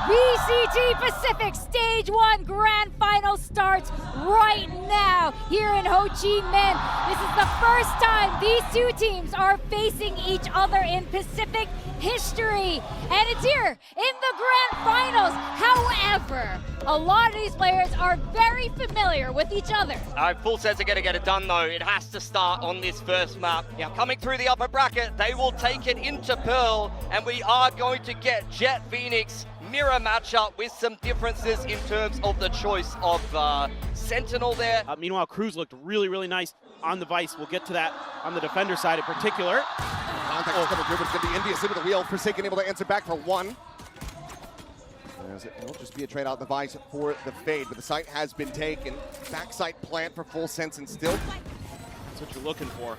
VCT Pacific Stage 1 Grand Final starts right now here in Ho Chi Minh. This is the first time these two teams are facing each other in Pacific history. And it's here in the Grand Finals. However, a lot of these players are very familiar with each other. Full Sets are going to get it done though. It has to start on this first map. Now coming through the upper bracket, they will take it into Pearl, and we are going to get Jet Phoenix mirror matchup with some differences in terms of the choice of Sentinel there. Meanwhile, Cruz looked really nice on the Vice. We'll get to that on the defender side in particular. Contact is coming through, but it's going to be Envious into the wheel. Forsaken able to answer back for one. As it will just be a trade out the Vice for the Fade, but the site has been taken. Backside plant for Full Sense, and still. That's what you're looking for.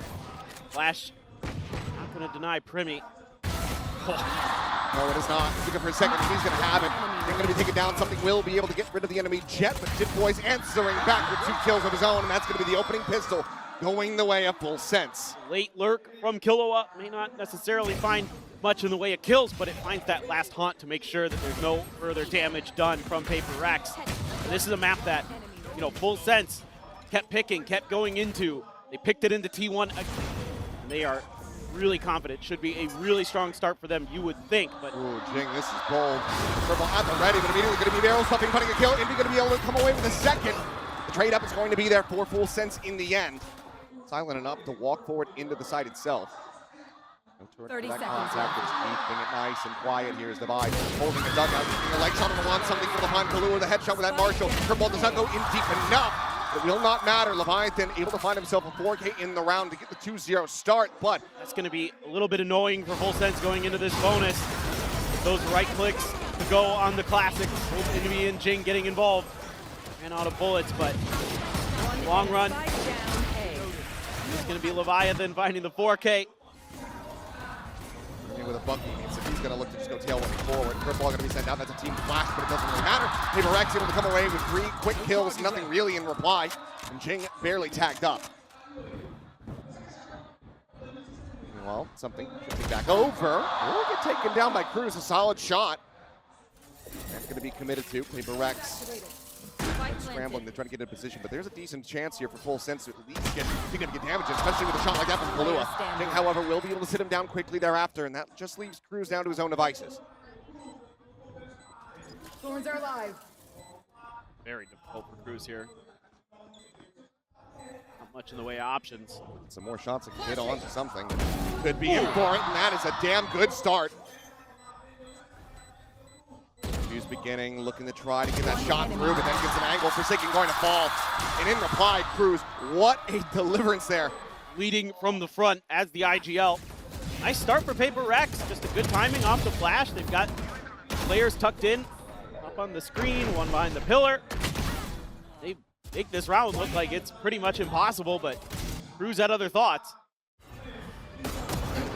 Flash, not going to deny Primi. No, it is not. Looking for a second. He's going to have it. They're going to be taken down. Something will be able to get rid of the enemy Jet, but Jet Boy's answering back with 2 kills of his own, and that's going to be the opening pistol going the way of Full Sense. Late lurk from Killua may not necessarily find much in the way of kills, but it finds that last haunt to make sure that there's no further damage done from PRX. And this is a map that, you know, Full Sense kept picking, kept going into. They picked it into T1, and they are really confident. Should be a really strong start for them, you would think. But ooh, Jing, this is bold. Purple at the ready, but immediately going to be barrel stuffing, putting a kill. Envy going to be able to come away with a second. The trade up is going to be there for Full Sense in the end. Silent enough to walk forward into the site itself. No 30 seconds. Contact is keeping it nice and quiet. Here's the Vibe holding a dugout, taking a leg shot on the one, something from behind Kahlua, the headshot with that Marshall. Purple does not go in deep enough. It will not matter. Leviathan able to find himself a 4K in the round to get the 2-0 start, but that's going to be a little bit annoying for Full Sense going into this bonus. Those right clicks to go on the classics. Envy and Jing getting involved. Ran out of bullets, but long run. It's going to be Leviathan finding the 4K. With a bucky, means that he's going to look to just go tailwind forward. Purple going to be sent down. That's a team flash, but it doesn't really matter. PRX able to come away with 3 quick kills, nothing really in reply, and Jing barely tagged up. Well, something should be back over. Will get taken down by Cruz. A solid shot. That's going to be committed to PRX. Scrambling to try to get in position, but there's a decent chance here for Full Sense to at least get damage, especially with a shot like that from Kahlua. Jing, however, will be able to sit him down quickly thereafter, and that just leaves Cruz down to his own devices. Thorns are alive. Very difficult for Cruz here. Not much in the way of options. Some more shots that can hit on to something. Could be in for it, and that is a damn good start. Cruz beginning, looking to try to get that shot through, but then gets an angle. Forsaken going to fall. And in reply, Cruz, what a deliverance there. Leading from the front as the IGL. Nice start for PRX. Just a good timing off the flash. They've got players tucked in, up on the screen, one behind the pillar. They make this round look like it's pretty much impossible, but Cruz had other thoughts.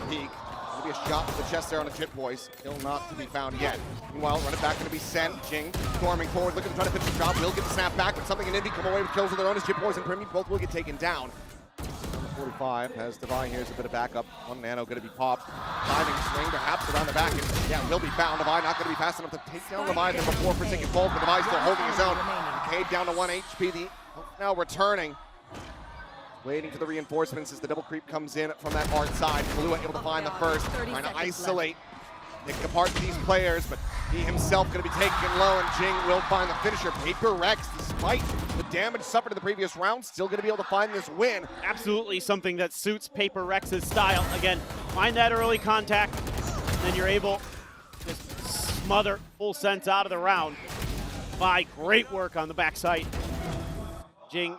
Peak. Gonna be a shot to the chest there on the Chip Boys. Still not to be found yet. Meanwhile, run it back gonna be sent. Jing storming forward, looking to try to finish the job. Will get the snap back, but something in Indy come away with kills of their own as Chip Boys and Primi both will get taken down. 45 has Divine. Here's a bit of backup. One nano gonna be popped. Diving swing perhaps around the back, and yeah, will be found. Divine not gonna be fast enough to take down Leviathan before Forsaken falls, but Divine still holding his own. Cade down to 1 HP. The now returning. Waiting for the reinforcements as the double creep comes in from that hard side. Kahlua able to find the first, trying to isolate, picking apart these players, but he himself going to be taken low, and Jing will find the finisher. PRX, despite the damage suffered in the previous round, still going to be able to find this win. Absolutely something that suits PRX's style. Again, find that early contact, and then you're able to just smother full sense out of the round by great work on the backside. Jing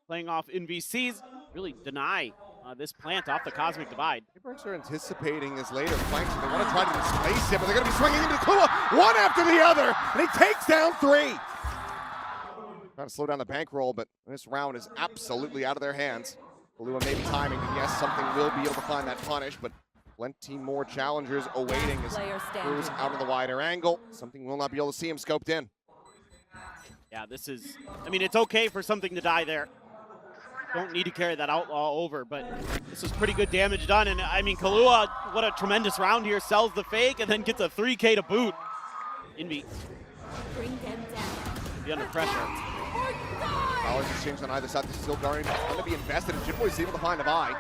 playing off NVCs, really deny this plant off the Cosmic Divide. PRX are anticipating his later flanks, and they want to try to displace him, but they're going to be swinging into Kahlua one after the other, and he takes down 3. Trying to slow down the bankroll, but this round is absolutely out of their hands. Kahlua maybe timing, and yes, something will be able to find that punish, but plenty more challengers awaiting as Cruz out of the wider angle. Something will not be able to see him scoped in. Yeah, this is, I mean, it's okay for something to die there. Don't need to carry that outlaw over, but this was pretty good damage done. And I mean, Kahlua, what a tremendous round here, sells the fake and then gets a 3K to boot. Envy. Bring them down. Be under pressure. Dollars exchange on either side. This is still going to be invested, and Chip Boys able to find a buy.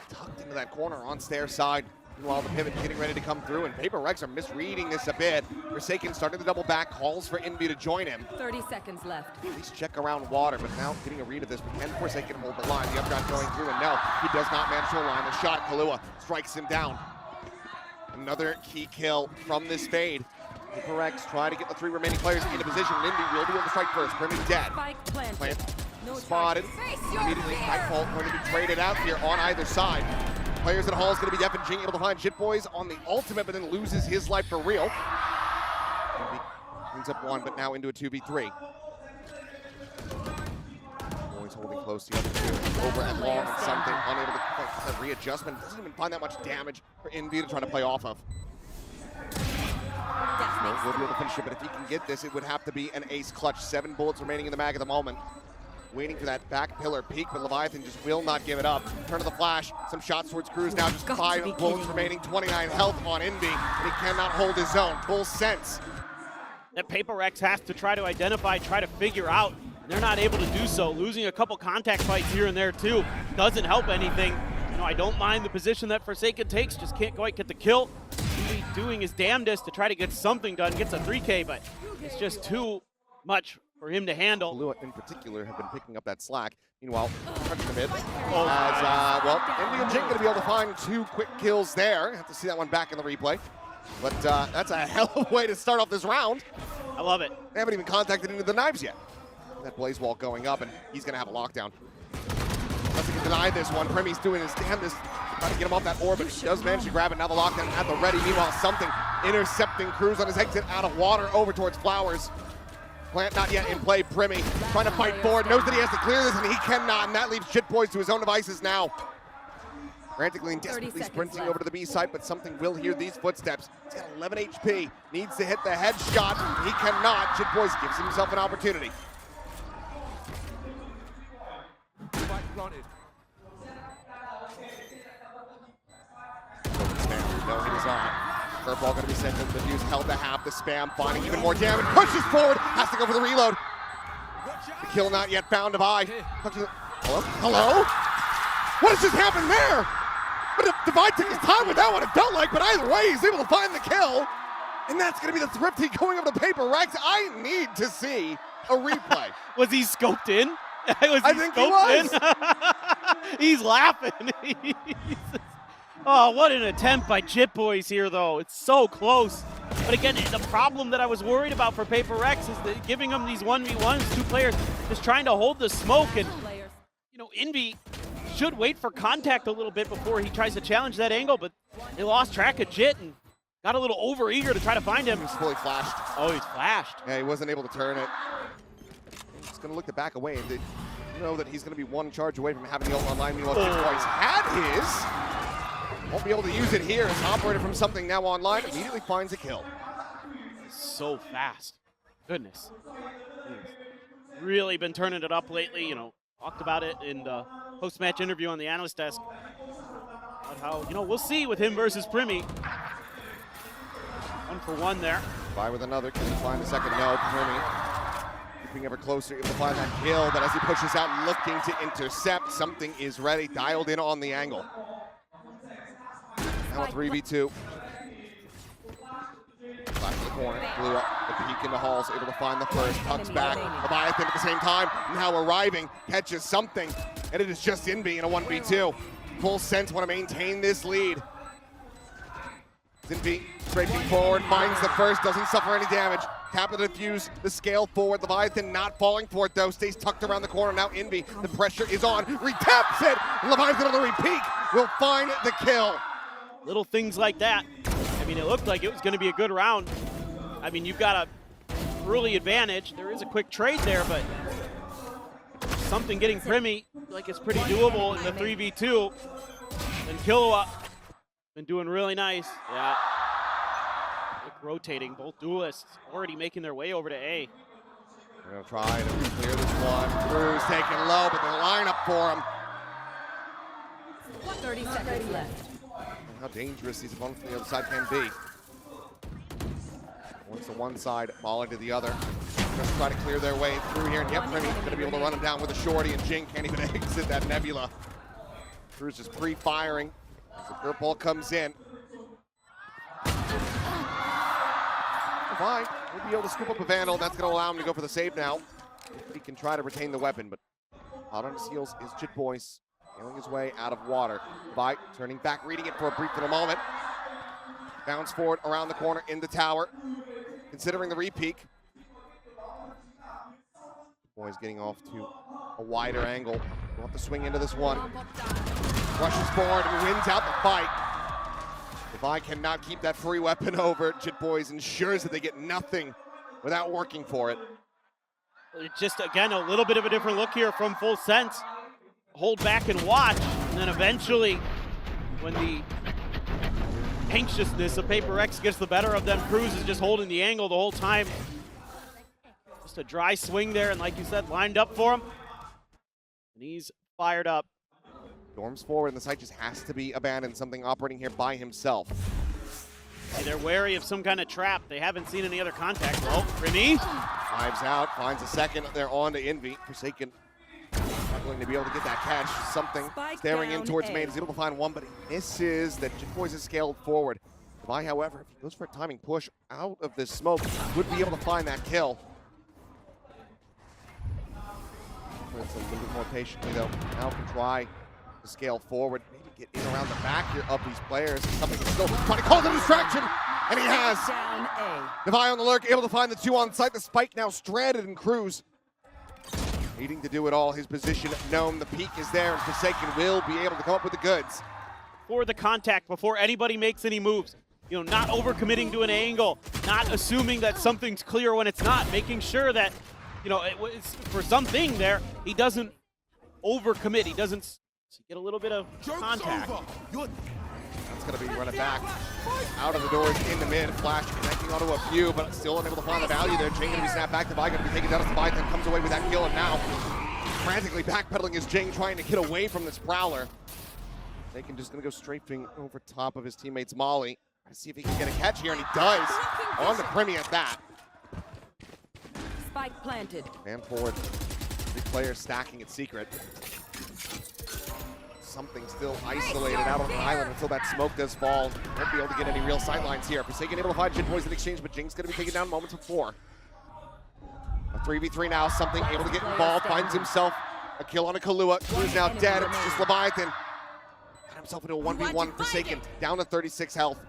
Tucked into that corner on Stair side. Meanwhile, the pivot getting ready to come through, and PRX are misreading this a bit. Forsaken starting the double back, calls for Envy to join him. 30 seconds left. At least check around water, but now getting a read of this. Can Forsaken hold the line? The updraft going through, and no, he does not manage to align the shot. Kahlua strikes him down. Another key kill from this fade. PRX try to get the 3 remaining players into position. Envy will be able to strike first. Primi dead. Plant spotted. Immediately, Nightfall going to be traded out here on either side. Players at Hall is going to be Def and Jing able to find Shit Boys on the ultimate, but then loses his life for real. Cleans up 1, but now into a 2v3. Boys holding close to the other 2. Over and long and something, unable to get that readjustment. Doesn't even find that much damage for Envy to try to play off of. Will be able to finish it, but if he can get this, it would have to be an ace clutch. 7 bullets remaining in the mag at the moment. Waiting for that back pillar peak, but Leviathan just will not give it up. Turn of the flash, some shots towards Cruz now, just 5 bullets remaining, 29 health on Envy, and he cannot hold his own. Full sense. That PRX has to try to identify, try to figure out. They're not able to do so. Losing a couple contact fights here and there too doesn't help anything. You know, I don't mind the position that Forsaken takes, just can't quite get the kill. Envy doing his damnedest to try to get something done, gets a 3K, but it's just too much for him to handle. Kahlua in particular have been picking up that slack. Meanwhile, crunching the mid. Oh, Well, Envy and Jing going to be able to find 2 quick kills there. Have to see that one back in the replay. But that's a hell of a way to start off this round. I love it. They haven't even contacted into the knives yet. That blaze wall going up, and he's going to have a lockdown. Unless he can deny this one. Primi's doing his damnedest trying to get him off that orbit. He does manage to grab it. Now the lockdown at the ready. Meanwhile, something intercepting Cruz on his exit out of water over towards Flowers. Plant not yet in play. Primi trying to fight forward. Knows that he has to clear this, and he cannot. And that leaves Shit Boys to his own devices now. Frantically and desperately sprinting over to the B site, but something will hear these footsteps. He's got 11 HP. Needs to hit the headshot. He cannot. Shit Boys gives himself an opportunity. No hit is on. Curveball going to be sent to the Fuse, held to half the spam, finding even more damage. Pushes forward, has to go for the reload. The kill not yet found of I. Hello? Hello? What has just happened there? But Divide took his time with that one, it felt like, but either way, he's able to find the kill. And that's going to be the Thrifty going over the PRX. I need to see a replay. Was he scoped in? I think he was. He's laughing. Oh, what an attempt by Chip Boys here, though. It's so close. But again, the problem that I was worried about for PRX is that giving them these 1v1s, 2 players, just trying to hold the smoke. And, you know, Envy should wait for contact a little bit before he tries to challenge that angle, but they lost track of Jit and got a little over eager to try to find him. He's fully flashed. Oh, he's flashed. Yeah, he wasn't able to turn it. He's going to look to back away. And know that he's going to be one charge away from having the ult online. Meanwhile, Jitboy's had his. Won't be able to use it here. It's operated from something now online. Immediately finds a kill. So fast. Goodness. He's really been turning it up lately. You know, talked about it in the post-match interview on the analyst desk. About how, you know, we'll see with him versus Primi. 1-for-1 there. By with another. Can he find the second? No. Primi creeping ever closer, able to find that kill, but as he pushes out, looking to intercept, something is ready, dialed in on the angle. Now a 3v2. Back to the corner, blew up the peek into Halls, able to find the first, tucks back, Leviathan at the same time, now arriving, catches something, and it is just Invi in a 1v2. Full sense want to maintain this lead. Invi scraping forward, finds the first, doesn't suffer any damage. Tap of the defuse, the scale forward. Leviathan not falling for it though, stays tucked around the corner. Now Invi, the pressure is on, retaps it. Leviathan on the repeat will find the kill. Little things like that. I mean, it looked like it was going to be a good round. I mean, you've got a early advantage. There is a quick trade there, but something getting Primi like it's pretty doable in the 3v2. And Killua been doing really nice. Yeah. Rotating, both duelists already making their way over to A. They're going to try to clear this one. Cruz taking low, but they'll line up for him. 30 seconds left. How dangerous these opponents from the other side can be. Once to one side, falling to the other. Just try to clear their way through here, and yep, Primi's going to be able to run him down with a shorty, and Jing can't even exit that Nebula. Cruz is pre-firing as the dirt ball comes in. Fine, we'll be able to scoop up a Vandal. That's going to allow him to go for the save now. He can try to retain the weapon, but out on his heels is Jitboy, sailing his way out of water. By turning back, reading it for a brief little moment. Bounce forward around the corner in the tower, considering the repeak. Boy's getting off to a wider angle. We'll have to swing into this one. Rushes forward and wins out the fight. If I cannot keep that free weapon over, Jitboy ensures that they get nothing without working for it. It's just, again, a little bit of a different look here from Full Sense. Hold back and watch, and then eventually, when the anxiousness of PRX gets the better of them, Cruz is just holding the angle the whole time. Just a dry swing there, and like you said, lined up for him. And he's fired up. Storms forward, and the site just has to be abandoned. Something operating here by himself. Hey, they're wary of some kind of trap. They haven't seen any other contact. Well, Remy dives out, finds a second. They're on to Envy. Forsaken struggling to be able to get that catch. Something staring in towards main. He's able to find one, but he misses. That Jitboy is scaled forward. Levi, however, if he goes for a timing push out of this smoke, would be able to find that kill. It's a little bit more patiently though. Now can try to scale forward, maybe get in around the back here of these players. Something is still trying to call the distraction, and he has. Levi on the lurk, able to find the two on site. The spike now stranded in Cruz. Needing to do it all, his position known. The peak is there, and Forsaken will be able to come up with the goods. For the contact, before anybody makes any moves. You know, not overcommitting to an angle, not assuming that something's clear when it's not, making sure that, you know, it's for something there, he doesn't overcommit. He doesn't get a little bit of contact. That's going to be running back out of the doors in the mid. Flash connecting onto a few, but still unable to find the value there. Jing going to be snapped back. The Levi going to be taken down as Leviathan comes away with that kill, and now frantically backpedaling is Jing, trying to get away from this Prowler. Taken just going to go strafing over top of his teammate's Molly. To see if he can get a catch here, and he does. On the Primi at that. Spike planted. Man forward. The player stacking it secret. Something still isolated out on the island until that smoke does fall. Won't be able to get any real sightlines here. Forsaken able to find Jitboy in exchange, but Jing's going to be taken down moments before. A 3v3 now. Something able to get involved. Finds himself a kill on a Killua, who's now dead. It's just Leviathan. Got himself into a 1v1. Forsaken down to 36 health.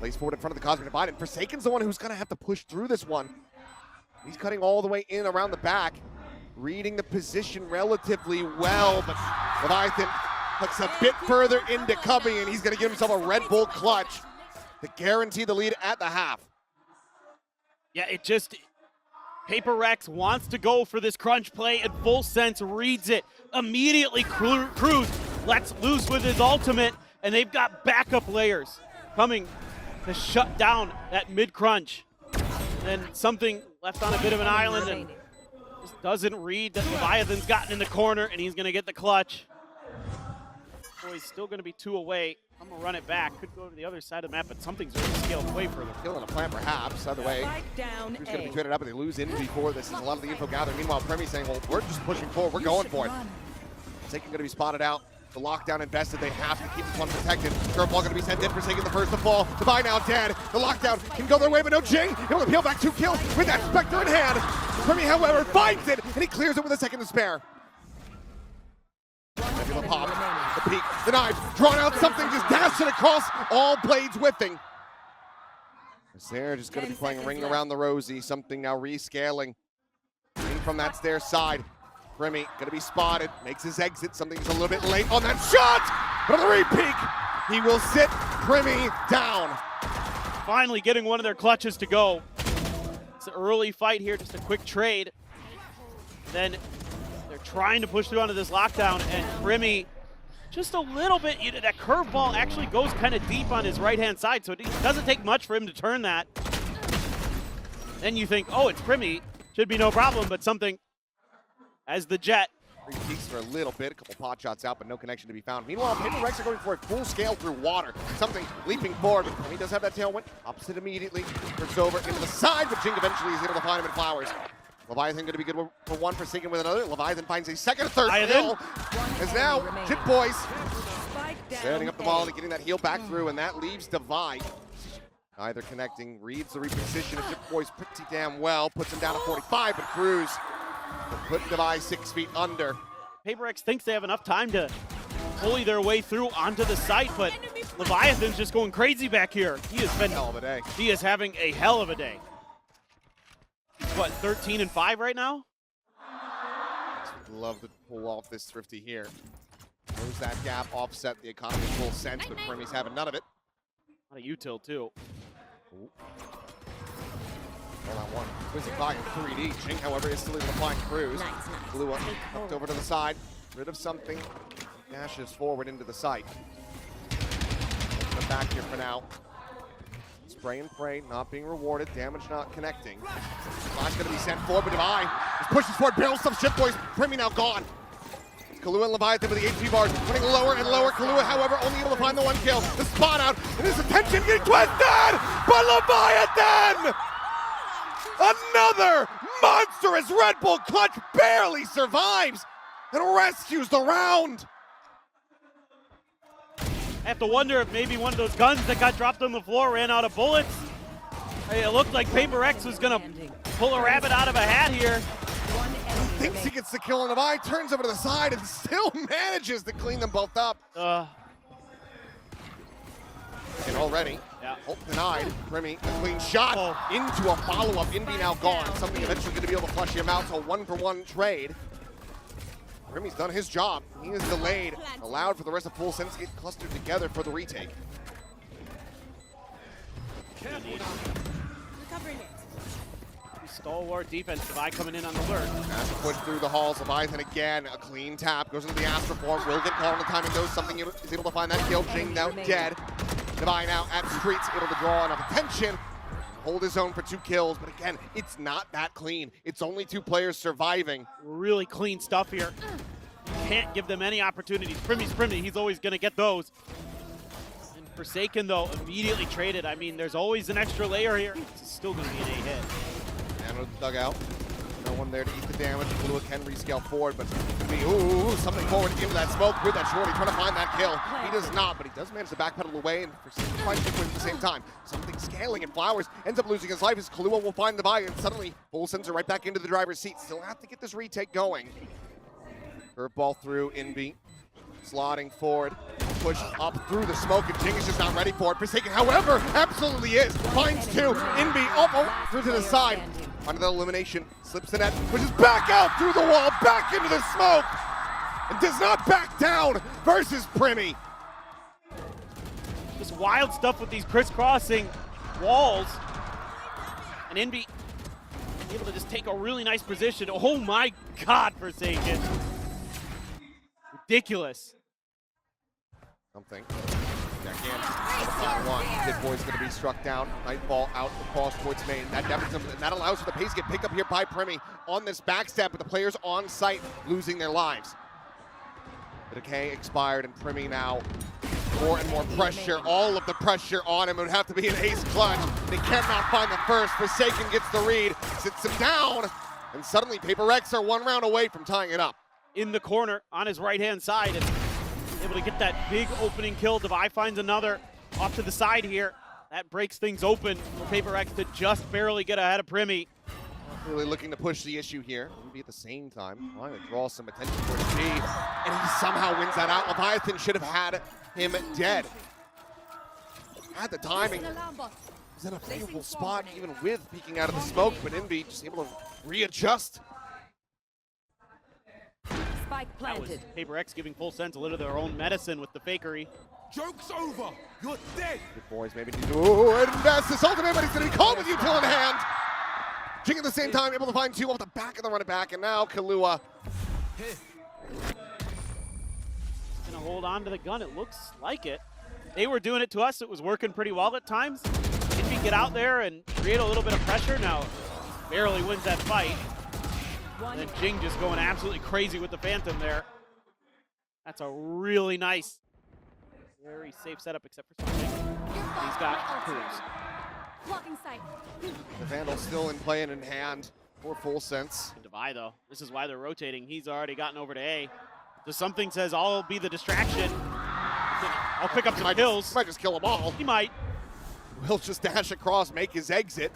Lays forward in front of the Cosmic Divide, and Forsaken's the one who's going to have to push through this one. He's cutting all the way in around the back, reading the position relatively well, but Leviathan looks a bit further into Cubby, and he's going to give himself a Red Bull clutch. that guarantee the lead at the half. Yeah, it just, PRX wants to go for this crunch play, and Full Sense reads it. Immediately, Cruz lets loose with his ultimate, and they've got backup layers coming to shut down that mid-crunch. And something left on a bit of an island and just doesn't read that Leviathan's gotten in the corner, and he's going to get the clutch. Boy, he's still going to be 2 away. I'm going to run it back. Could go to the other side of the map, but something's really scaled way further. Killing a plant perhaps. Either way, who's going to be traded up and they lose in before this is a lot of the info gathered. Meanwhile, Premi saying, well, we're just pushing forward. We're going for it. Forsaken going to be spotted out. The lockdown invested. They have to keep this one protected. Curveball going to be sent in. Forsaken the first to fall. Divine now dead. The lockdown can go their way, but no Jing. Able to peel back 2 kills with that Spectre in hand. Premi, however, finds it, and he clears it with a second to spare. Nebula pop, the peak, the knife, drawn out something, just dashing across, all blades whiffing. They're just going to be playing Ring Around the Rosie, something now rescaling. In from that stair side, Premi going to be spotted, makes his exit, something's a little bit late on that shot, but on the re-peak, he will sit Premi down. Finally getting one of their clutches to go. It's an early fight here, just a quick trade. Then they're trying to push through onto this lockdown, and Premi, just a little bit, that curveball actually goes kind of deep on his right-hand side, so it doesn't take much for him to turn that. Then you think, oh, it's Premi, should be no problem, but something as the Jet. Three peaks for a little bit, a couple pot shots out, but no connection to be found. Meanwhile, PRX are going for a full scale through water. Something leaping forward, but he does have that tailwind. Opposite immediately, curves over into the side, but Jing eventually is able to find him in Flowers. Leviathan going to be good for one, Forsaken with another. Leviathan finds a second, third kill. As now, Jit Boys setting up the ball and getting that heal back through, and that leaves Divine. Neither connecting, reads the reposition of Jit Boys pretty damn well, puts him down to 45, but Cruz will put Divine 6 feet under. PRX thinks they have enough time to bully their way through onto the site, but Leviathan's just going crazy back here. He has been hell of a day. He is having a hell of a day. What, 13-5 right now? Love to pull off this Thrifty here. Close that gap, offset the economy in Full Sense, but Premi's having none of it. Not a util too. Ooh. Well, that one. Whizzing by in 3D. Jing, however, is still able to find Cruz. Blue one hooked over to the side. Rid of something. Dashes forward into the site. Come back here for now. Spray and pray, not being rewarded. Damage not connecting. Flash going to be sent forward, but Divine just pushes forward, barrel stuff, Ship Boys. Premi now gone. Kahlua and Leviathan with the HP bars, running lower and lower. Kahlua, however, only able to find the 1 kill. The spot out, and his attention getting twisted by Leviathan! Another monstrous Red Bull clutch barely survives and rescues the round. I have to wonder if maybe one of those guns that got dropped on the floor ran out of bullets. It looked like PRX was going to pull a rabbit out of a hat here. Thinks he gets the kill on the eye, turns over to the side, and still manages to clean them both up. And already, hope denied. Premi, a clean shot into a follow-up. Indy now gone. Something eventually going to be able to flush him out, so 1-for-1 trade. Premi's done his job. He is delayed, allowed for the rest of Full Sense to get clustered together for the retake. Stalwart defense, Levi coming in on the lurk. Has to push through the halls. Leviathan again, a clean tap, goes into the Astro form, will get called on the timing, knows something, is able to find that kill. Jing now dead. Levi now at Streets, able to draw enough attention, hold his own for 2 kills, but again, it's not that clean. It's only 2 players surviving. Really clean stuff here. Can't give them any opportunities. Premi's Premi, he's always gonna get those. And Forsaken though, immediately traded. I mean, there's always an extra layer here. It's still gonna be an A hit. Nano dugout. No one there to eat the damage. Blue can rescale forward, but ooh, something forward into that smoke with that shorty, trying to find that kill. He does not, but he does manage to backpedal away, and Forsaken finds the win at the same time. Something scaling, and Flowers ends up losing his life as Kahlua will find the buy, and suddenly Full Sense are right back into the driver's seat. Still have to get this retake going. Curveball through Inby, slotting forward, push up through the smoke, and Jing is just not ready for it. Forsaken, however, absolutely is. Finds 2, Inby up through to the side. Under the elimination, slips the net, pushes back out through the wall, back into the smoke, and does not back down versus Premi. Just wild stuff with these crisscrossing walls. And Envy able to just take a really nice position. Oh my God, Forsaken. Ridiculous. Something. Again, the one. Kid Boy's going to be struck down. Nightfall out across towards main. That deafens him, and that allows for the pace to get picked up here by Primi on this backstep, but the players on site losing their lives. The decay expired, and Primi now more and more pressure. All of the pressure on him. It would have to be an ace clutch. They cannot find the first. Forsaken gets the read, sits him down, and suddenly PRX are 1 round away from tying it up. In the corner on his right-hand side, and able to get that big opening kill. Devi finds another off to the side here. That breaks things open for PRX to just barely get ahead of Primi. Really looking to push the issue here. Maybe at the same time, trying to draw some attention towards G, and he somehow wins that out. Leviathan should have had him dead. Had the timing. He's in a favorable spot, even with peeking out of the smoke, but Envy just able to readjust. Spike planted. PRX giving full sense a little of their own medicine with the fakery. Joke's over. You're dead. Good boys maybe need to invest this ultimate, but he's going to be called with util in hand. Jing at the same time, able to find 2 off the back of the running back, and now Kahlua. Gonna hold on to the gun, it looks like it. They were doing it to us, it was working pretty well at times. Envy get out there and create a little bit of pressure. Now, barely wins that fight. And then Jing just going absolutely crazy with the Phantom there. That's a really nice, very safe setup, except for something. He's got Cruz. Blocking sight. The Vandal still in play and in hand for full sense. Devi though, this is why they're rotating. He's already gotten over to A. So something says I'll be the distraction. I'll pick up some kills. Might just kill them all. He might. Will just dash across, make his exit.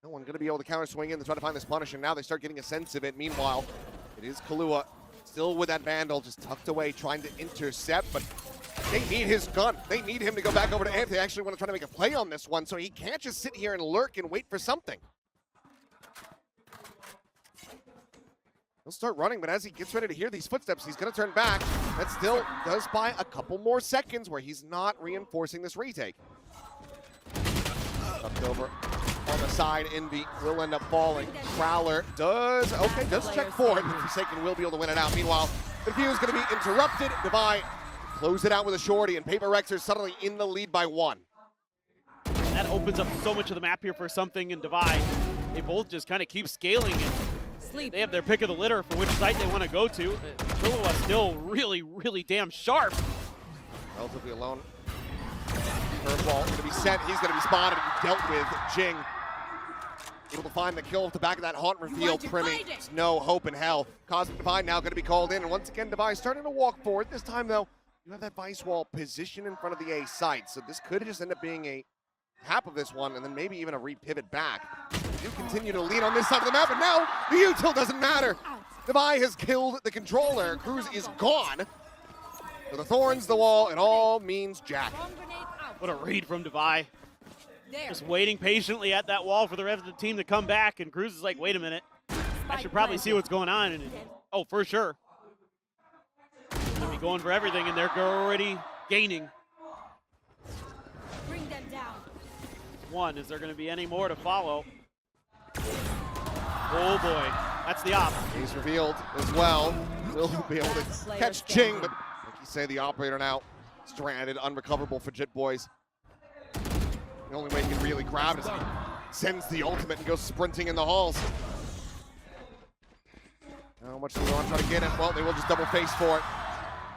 No one going to be able to counter swing in to try to find this punish, and now they start getting a sense of it. Meanwhile, it is Kahlua still with that Vandal, just tucked away, trying to intercept, but they need his gun. They need him to go back over to Ant. They actually want to try to make a play on this one, so he can't just sit here and lurk and wait for something. He'll start running, but as he gets ready to hear these footsteps, he's going to turn back. That still does buy a couple more seconds where he's not reinforcing this retake. Tucked over on the side, Envy will end up falling. Prowler does check forward. Forsaken will be able to win it out. Meanwhile, the view is going to be interrupted. Devi close it out with a shorty, and PRX are suddenly in the lead by 1. That opens up so much of the map here for Something and Devi. They both just kind of keep scaling it. They have their pick of the litter for which site they want to go to. Kahlua still really, really damn sharp. Relatively alone. Curveball going to be sent. He's going to be spotted and dealt with. Jing able to find the kill off the back of that haunt reveal. Primi, there's no hope in hell. Cosmic Divide now going to be called in, and once again, Devi starting to walk forward. This time, though, you have that Vice Wall position in front of the A site, so this could just end up being a half of this one, and then maybe even a re-pivot back. You continue to lead on this side of the map, and now the util doesn't matter. Devi has killed the controller. Cruz is gone. So the thorns, the wall, it all means Jack. What a read from Devi. Just waiting patiently at that wall for the rest of the team to come back, and Cruz is like, wait a minute. I should probably see what's going on. And oh, for sure. They'll be going for everything, and they're already gaining. Bring them down. 1. Is there going to be any more to follow? Oh boy, that's the op. He's revealed as well. Will be able to catch Jing, but like you say, the operator now stranded, unrecoverable for Jit Boys. The only way he can really grab it is if he sends the ultimate and goes sprinting in the halls. How much do they want to try to get him? Well, they will just double face for it.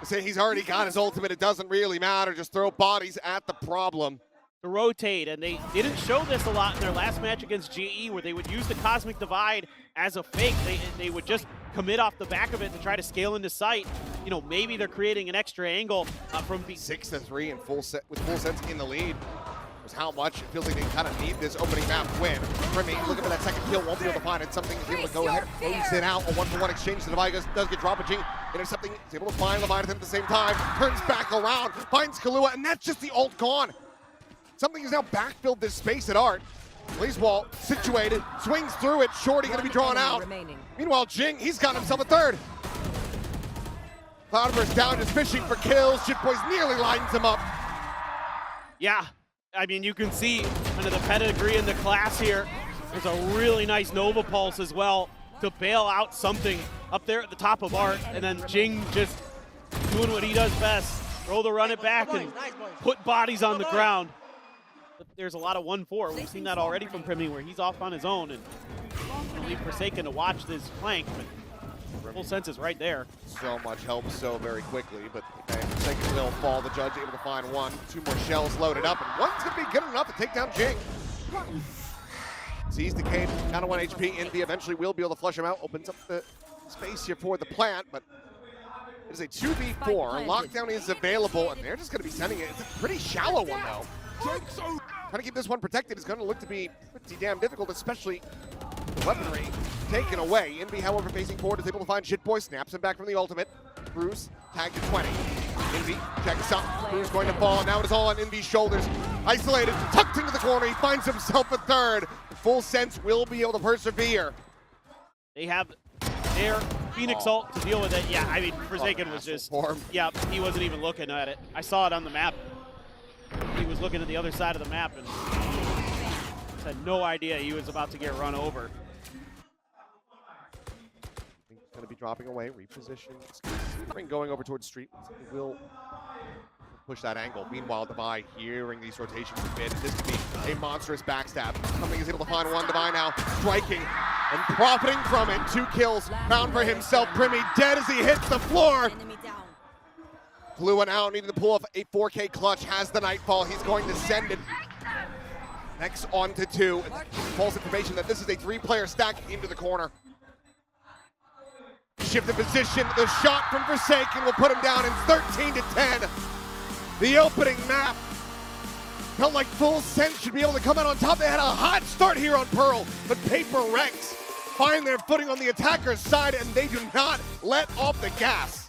They say he's already got his ultimate. It doesn't really matter. Just throw bodies at the problem. To rotate, and they didn't show this a lot in their last match against GE, where they would use the Cosmic Divide as a fake. They would just commit off the back of it to try to scale into sight. You know, maybe they're creating an extra angle from 6-3 and with full sense in the lead. Was how much it feels like they kind of need this opening map win. Primi looking for that second kill, won't be able to find it. Something is able to go ahead, close it out. A 1-for-1 exchange. The Devi does get dropped, but Jing intercepting. He's able to find Leviathan at the same time. Turns back around, finds Kahlua, and that's just the ult gone. Something has now backfilled this space at Art. Blaze Wall situated, swings through it. Shorty going to be drawn out. Meanwhile, Jing, he's got himself a 3rd. Cloudburst down, just fishing for kills. Jit Boys nearly lines him up. Yeah, I mean, you can see kind of the pedigree in the class here. There's a really nice Nova Pulse as well to bail out something up there at the top of Art, and then Jing just doing what he does best, throw the run it back and put bodies on the ground. But there's a lot of 1-4. We've seen that already from Primi where he's off on his own and leave Forsaken to watch this flank, but full sense is right there. So much help so very quickly, but Forsaken will fall. The judge able to find one. 2 more shells loaded up, and one's going to be good enough to take down Jing. Sees Decayed, down to 1 HP. Envy eventually will be able to flush him out. Opens up the space here for the plant, but it is a 2v4. Lockdown is available, and they're just going to be sending it. It's a pretty shallow one, though. Trying to keep this one protected is going to look to be pretty damn difficult, especially the weaponry taken away. Envy, however, facing forward is able to find Shitboy, snaps him back from the ultimate. Cruz tagged to 20. Envy checks up. Cruz going to fall, and now it is all on Envy's shoulders. Isolated, tucked into the corner. He finds himself a third. Full Sense will be able to persevere. They have their Phoenix ult to deal with it. Yeah, I mean, Forsaken was just, yeah, he wasn't even looking at it. I saw it on the map. He was looking at the other side of the map and had no idea he was about to get run over. He's going to be dropping away, reposition. Ring going over towards Street. He will push that angle. Meanwhile, Devi hearing these rotations a bit. This could be a monstrous backstab. Something is able to find one. Devi now striking and profiting from it. 2 kills found for himself. Primi dead as he hits the floor. Flew one out, needed to pull off a 4K clutch. Has the Nightfall. He's going to send it. Next on to 2. False information that this is a 3-player stack into the corner. Shift the position. The shot from Forsaken will put him down in 13-10. The opening map felt like Full Sense should be able to come out on top. They had a hot start here on Pearl, but PRX find their footing on the attacker's side, and they do not let off the gas.